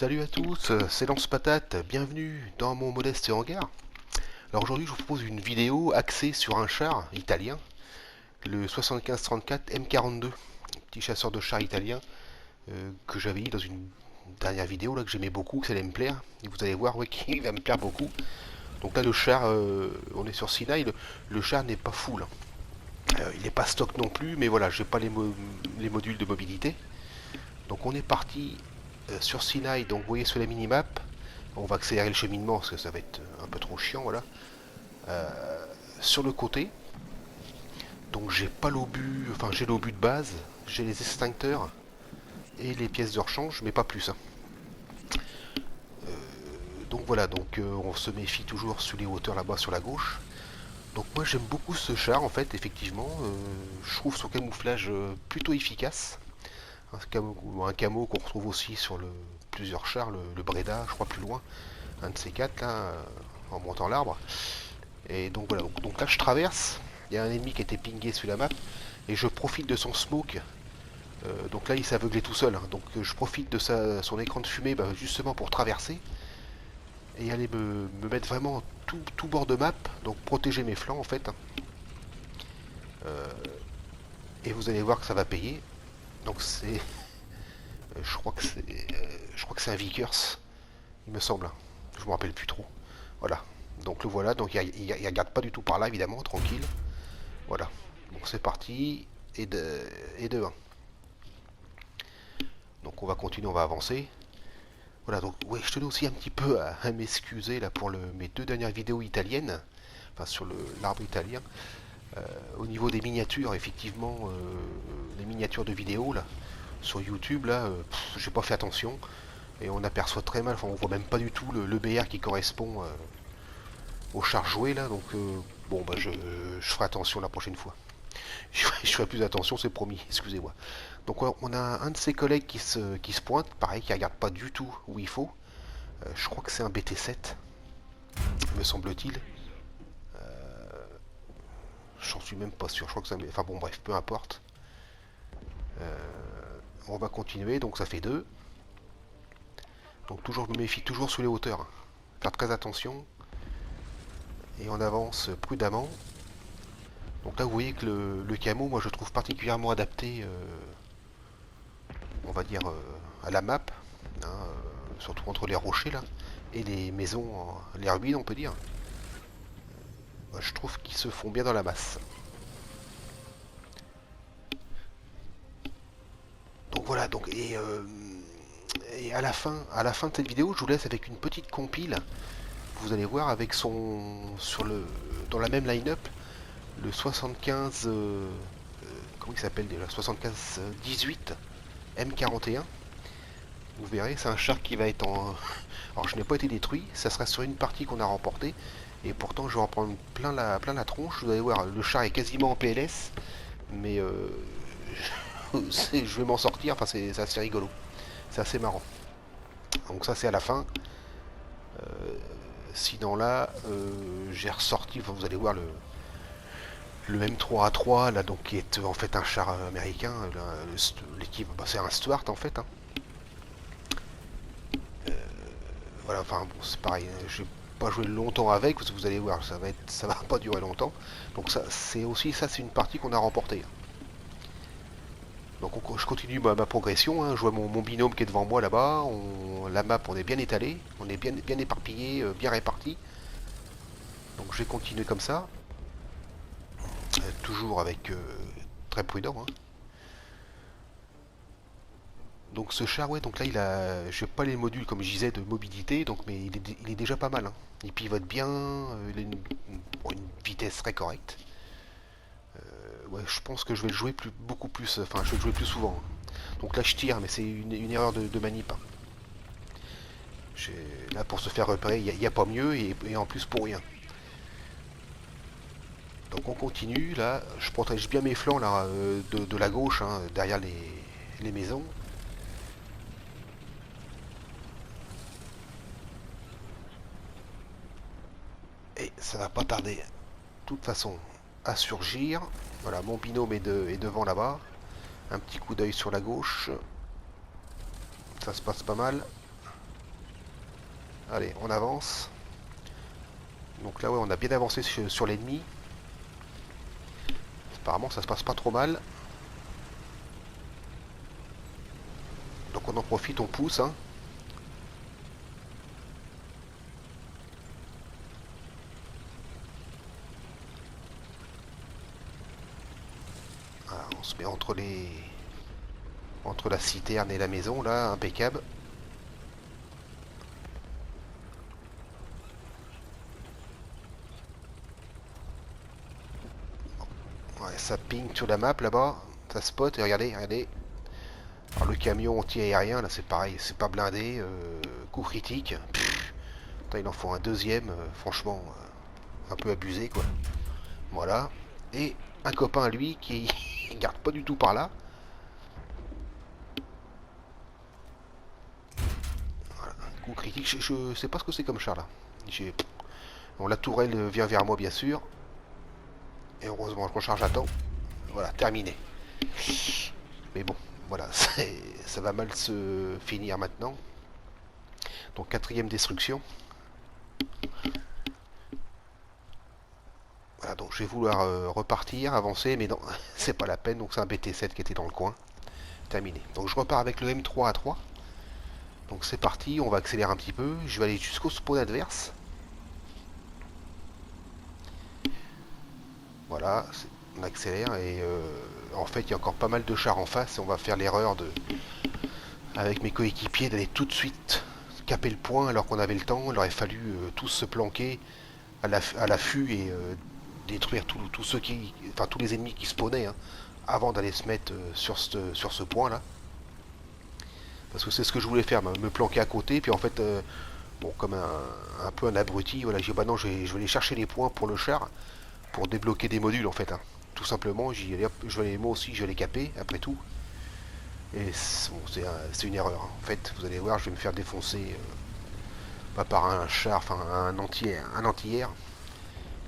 Salut à tous, c'est Lance Patate, bienvenue dans mon modeste hangar. Alors aujourd'hui je vous propose une vidéo axée sur un char italien, le 7534 M42, petit chasseur de char italien que j'avais eu dans une dernière vidéo là, que j'aimais beaucoup, que ça allait me plaire. Et vous allez voir qu'il va me plaire beaucoup. Donc là le char, on est sur Sinaï, le char n'est pas full, hein. Il n'est pas stock non plus, mais voilà, j'ai pas les modules de mobilité. Donc on est parti sur Sinaï, donc vous voyez sur la minimap, on va accélérer le cheminement parce que ça va être un peu trop chiant, voilà. Sur le côté, donc j'ai pas l'obus, enfin j'ai l'obus de base, j'ai les extincteurs et les pièces de rechange, mais pas plus, hein. Donc voilà, on se méfie toujours sur les hauteurs là-bas sur la gauche. Donc moi j'aime beaucoup ce char en fait, effectivement, je trouve son camouflage plutôt efficace. Un camo qu'on retrouve aussi sur plusieurs chars, le Breda, je crois plus loin, un de ces quatre là, en montant l'arbre. Et donc voilà, donc là je traverse, il y a un ennemi qui a été pingé sur la map, et je profite de son smoke. Donc là il s'est aveuglé tout seul, hein. Donc je profite de son écran de fumée justement pour traverser, et aller me mettre vraiment tout bord de map, donc protéger mes flancs en fait, hein. Et vous allez voir que ça va payer. Donc c'est... je crois que c'est un Vickers, il me semble, hein. Je me rappelle plus trop. Voilà. Donc le voilà, donc il regarde pas du tout par là évidemment, tranquille. Voilà. Donc c'est parti. Et de 1. Donc on va continuer, on va avancer. Voilà, donc ouais, je tenais aussi un petit peu à m'excuser là pour mes deux dernières vidéos italiennes. Enfin sur l'arbre italien. Au niveau des miniatures, effectivement, les miniatures de vidéos là, sur YouTube, là, j'ai pas fait attention. Et on aperçoit très mal, enfin on voit même pas du tout le BR qui correspond au char joué là. Donc bon bah je ferai attention la prochaine fois. Je ferai plus attention, c'est promis, excusez-moi. Donc on a un de ses collègues qui se pointe, pareil, qui regarde pas du tout où il faut. Je crois que c'est un BT7, me semble-t-il. J'en suis même pas sûr, je crois que ça... Enfin bon bref, peu importe. On va continuer, donc ça fait 2. Donc toujours, je me méfie toujours sous les hauteurs, hein. Faire très attention. Et on avance prudemment. Donc là vous voyez que le camo, moi je trouve particulièrement adapté, on va dire, à la map, hein, surtout entre les rochers là, et les maisons, les ruines on peut dire. Je trouve qu'ils se font bien dans la masse. Donc voilà, et à la fin de cette vidéo, je vous laisse avec une petite compile. Vous allez voir avec dans la même line-up, le 75, comment il s'appelle déjà, 75 18 M41. Vous verrez, c'est un char qui va être en... Alors je n'ai pas été détruit, ça sera sur une partie qu'on a remportée. Et pourtant je vais en prendre plein la tronche. Vous allez voir, le char est quasiment en PLS. Mais je vais m'en sortir, enfin c'est assez rigolo. C'est assez marrant. Donc ça c'est à la fin. Sinon là, j'ai ressorti, enfin, vous allez voir le M3A3, là, donc, qui est en fait un char américain. L'équipe, bah, c'est un Stuart en fait, hein. Voilà, enfin bon, c'est pareil, hein. Je vais pas jouer longtemps avec, parce que vous allez voir, ça va pas durer longtemps. Donc ça, c'est une partie qu'on a remportée. Donc je continue ma progression, hein. Je vois mon binôme qui est devant moi là-bas. La map, on est bien étalé, on est bien éparpillé, bien réparti. Donc je vais continuer comme ça, toujours avec très prudent, hein. Donc ce char, ouais, donc là je n'ai pas les modules comme je disais de mobilité, donc mais il est déjà pas mal, hein. Il pivote bien, il a une vitesse très correcte. Ouais, je pense que je vais le jouer beaucoup plus, enfin je vais le jouer plus souvent, hein. Donc là je tire, mais c'est une erreur de manip, hein. Là pour se faire repérer, il n'y a pas mieux et en plus pour rien. Donc on continue, là je protège bien mes flancs là, de la gauche, hein, derrière les maisons. Et ça va pas tarder, de toute façon, à surgir. Voilà, mon binôme est devant là-bas. Un petit coup d'œil sur la gauche. Ça se passe pas mal. Allez, on avance. Donc là, ouais, on a bien avancé sur l'ennemi. Apparemment, ça se passe pas trop mal. Donc on en profite, on pousse, hein. Voilà, on se met entre la citerne et la maison, là, impeccable. Ouais, ça ping sur la map là-bas, ça spot, et regardez, regardez. Alors le camion anti-aérien, là c'est pareil, c'est pas blindé, coup critique. Pff, putain, il en faut un deuxième, franchement, un peu abusé quoi. Voilà. Et un copain à lui qui garde pas du tout par là. Voilà, un coup critique, je sais pas ce que c'est comme char là. Bon, la tourelle vient vers moi bien sûr. Et heureusement je recharge à temps. Voilà, terminé. Mais bon, voilà, ça va mal se finir maintenant. Donc quatrième destruction. Voilà, donc je vais vouloir repartir, avancer, mais non, c'est pas la peine, donc c'est un BT7 qui était dans le coin. Terminé. Donc je repars avec le M3 à 3. Donc c'est parti, on va accélérer un petit peu. Je vais aller jusqu'au spawn adverse. Voilà, on accélère et en fait il y a encore pas mal de chars en face et on va faire l'erreur de, avec mes coéquipiers, d'aller tout de suite caper le point alors qu'on avait le temps. Il aurait fallu tous se planquer à l'affût et détruire tous ceux qui, enfin tous les ennemis qui spawnaient hein, avant d'aller se mettre sur ce point là. Parce que c'est ce que je voulais faire, me planquer à côté, puis en fait, bon, comme un peu un abruti, voilà, j'ai dit bah non, je vais aller chercher les points pour le char, pour débloquer des modules en fait. Hein. Tout simplement, moi aussi, je vais les caper, après tout. Et bon, c'est une erreur. Hein. En fait, vous allez voir, je vais me faire défoncer, pas par un char, enfin un anti-air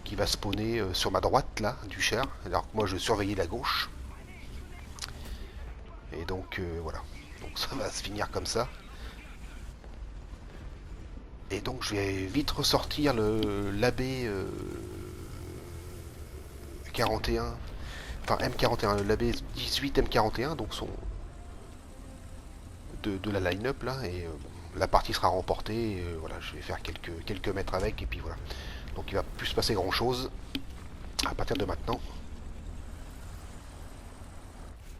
qui va spawner sur ma droite là, du char, alors que moi je surveillais la gauche. Et donc voilà. Donc ça va se finir comme ça. Et donc je vais vite ressortir l'AB 41, enfin M41, l'AB 18 M41, donc son de la line-up là, et la partie sera remportée. Et, voilà, je vais faire quelques mètres avec, et puis voilà. Donc il va plus se passer grand chose à partir de maintenant.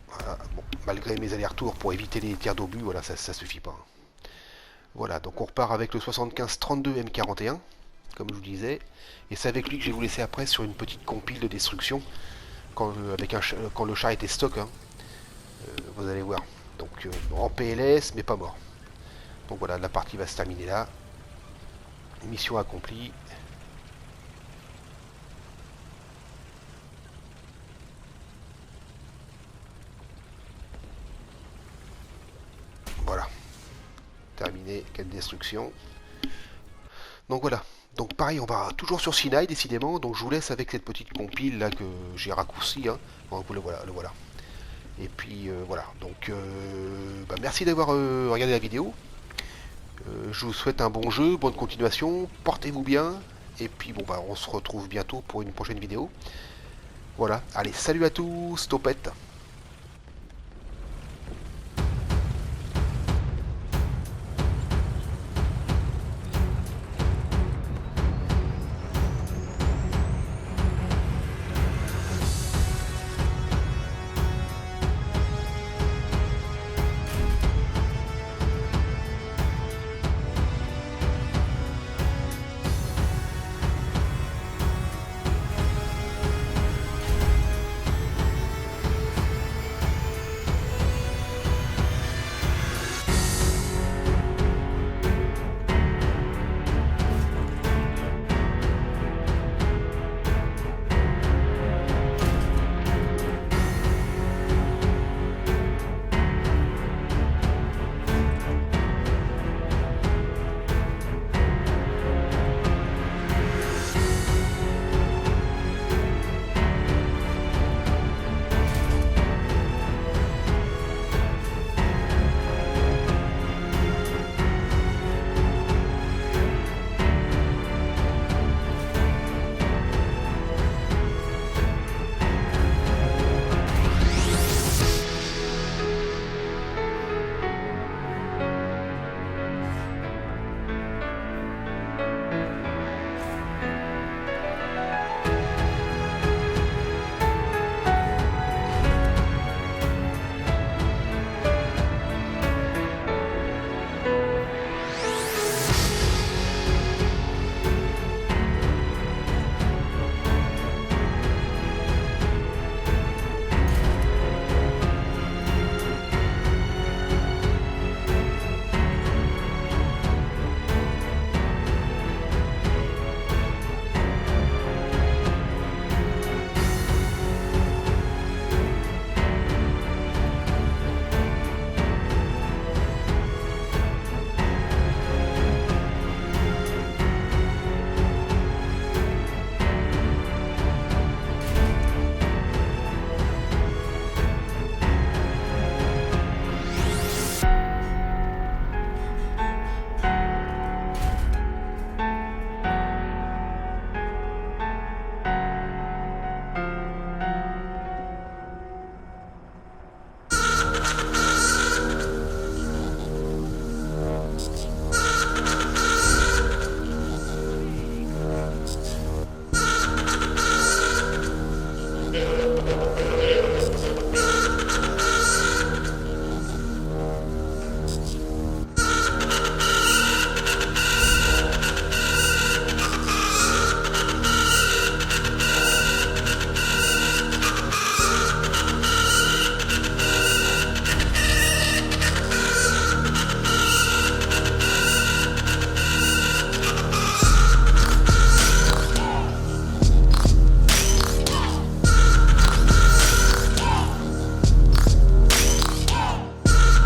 Voilà, bon, malgré mes allers-retours pour éviter les tirs d'obus, voilà, ça suffit pas. Voilà, donc on repart avec le 75-32 M41, comme je vous disais, et c'est avec lui que je vais vous laisser après sur une petite compile de destruction, quand, quand le char était stock, hein, vous allez voir. Donc en PLS, mais pas mort. Donc voilà, la partie va se terminer là. Mission accomplie. Voilà, terminé, 4 destructions. Donc voilà. Donc pareil, on va toujours sur Sinai décidément. Donc je vous laisse avec cette petite compile là que j'ai raccourci. Hein. Donc, le voilà. Et puis voilà. Donc bah, merci d'avoir regardé la vidéo. Je vous souhaite un bon jeu, bonne continuation. Portez-vous bien. Et puis bon bah on se retrouve bientôt pour une prochaine vidéo. Voilà. Allez, salut à tous, topette.